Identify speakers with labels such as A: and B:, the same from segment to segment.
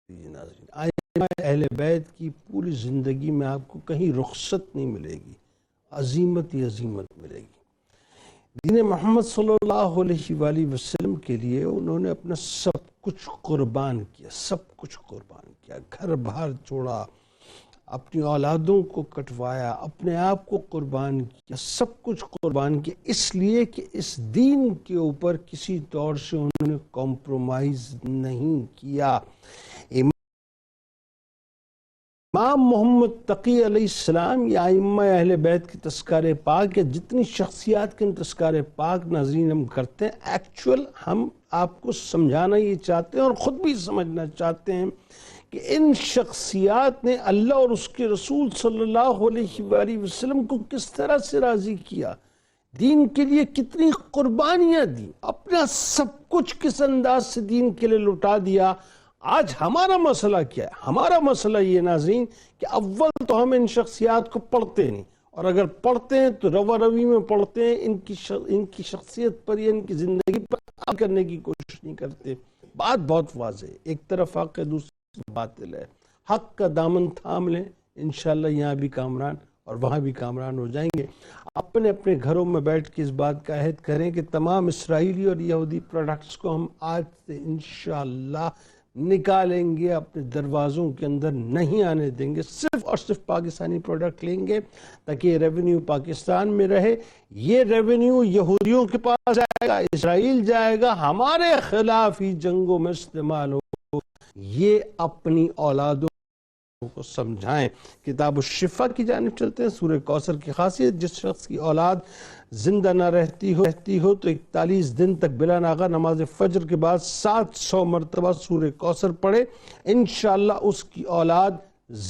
A: ناظرین، ائمہ اہل بیت کی پوری زندگی میں آپ کو کہیں رخصت نہیں ملے گی، عظیمت ہی عظیمت ملے گی۔ دین محمد صلی اللہ علیہ وآلہ وسلم کے لیے انہوں نے اپنا سب کچھ قربان کیا، سب کچھ قربان کیا، گھر بار چھوڑا، اپنی اولادوں کو کٹوایا، اپنے آپ کو قربان کیا، سب کچھ قربان کیا، اس لیے کہ اس دین کے اوپر کسی طور سے انہوں نے کمپرومائز نہیں کیا۔ امام محمد تقی علیہ السلام یا ائمہ اہل بیت کی تذکار پاک یا جتنی شخصیات کے تذکار پاک ناظرین ہم کرتے ہیں، ایکچول ہم آپ کو سمجھانا یہ چاہتے ہیں اور خود بھی سمجھنا چاہتے ہیں کہ ان شخصیات نے اللہ اور اس کے رسول صلی اللہ علیہ وآلہ وسلم کو کس طرح سے راضی کیا، دین کے لیے کتنی قربانیاں دی، اپنا سب کچھ کس انداز سے دین کے لیے لٹا دیا۔ آج ہمارا مسئلہ کیا ہے؟ ہمارا مسئلہ یہ ناظرین کہ اول تو ہم ان شخصیات کو پڑھتے نہیں، اور اگر پڑھتے ہیں تو روا روی میں پڑھتے ہیں، ان کی شخصیت پر یا ان کی زندگی پر عمل کرنے کی کوشش نہیں کرتے۔ بات بہت واضح ہے، ایک طرف حق ہے، دوسری باطل ہے، حق کا دامن تھام لیں، انشاءاللہ یہاں بھی کامران اور وہاں بھی کامران ہو جائیں گے۔ اپنے اپنے گھروں میں بیٹھ کے اس بات کا عہد کریں کہ تمام اسرائیلی اور یہودی پروڈکٹس کو ہم آج سے انشاءاللہ نکالیں گے، اپنے دروازوں کے اندر نہیں آنے دیں گے، صرف اور صرف پاکستانی پروڈکٹ لیں گے تاکہ یہ ریونیو پاکستان میں رہے، یہ ریونیو یہودیوں کے پاس جائے گا، اسرائیل جائے گا، ہمارے خلاف ہی جنگوں میں استعمال ہو۔ یہ اپنی اولادوں کو سمجھائیں۔ کتاب الشفا کی جانب چلتے ہیں۔ سورہ کوثر کی خاصیت، جس شخص کی اولاد زندہ نہ رہتی ہو تو 41 دن تک بلا ناغہ نماز فجر کے بعد 700 مرتبہ سورہ کوثر پڑھے، انشاءاللہ اس کی اولاد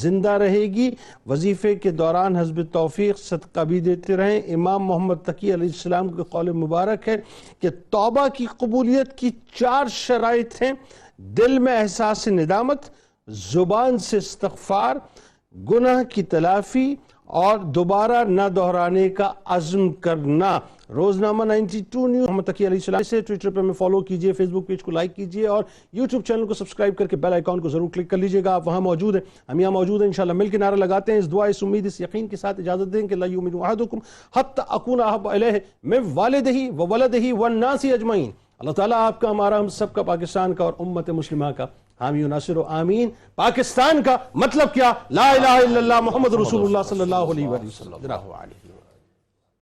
A: زندہ رہے گی۔ وظیفے کے دوران حسب توفیق صدقہ بھی دیتے رہیں۔ امام محمد تقی علیہ السلام کے قول مبارک ہے کہ توبہ کی قبولیت کی 4 شرائط ہیں: دل میں احساس ندامت، زبان سے استغفار، گناہ کی تلافی اور دوبارہ نہ دہرانے کا عزم کرنا۔ روزنامہ 92 نیوز محمد تقی علیہ السلام سے ٹویٹر پہ ہمیں فالو کیجئے، فیس بک پیج کو لائک کیجئے اور یوٹیوب چینل کو سبسکرائب کر کے بیل آئیکن کو ضرور کلک کر لیجئے گا۔ آپ وہاں موجود ہیں، ہم یہاں موجود ہیں، انشاءاللہ مل کے نعرہ لگاتے ہیں، اس دعا، اس امید، اس یقین کے ساتھ اجازت دیں کہ لا یؤمن احدکم حتی اکون احب الیہ من والدہ وولدہ والناس اجمعین۔ اللہ تعالیٰ آپ کا، ہمارا، ہم سب کا، پاکستان کا اور امت مسلمہ کا حامی و ناصر و آمین۔ پاکستان کا مطلب کیا؟ لا الہ الا اللہ محمد رسول اللہ صلی اللہ علیہ وسلم۔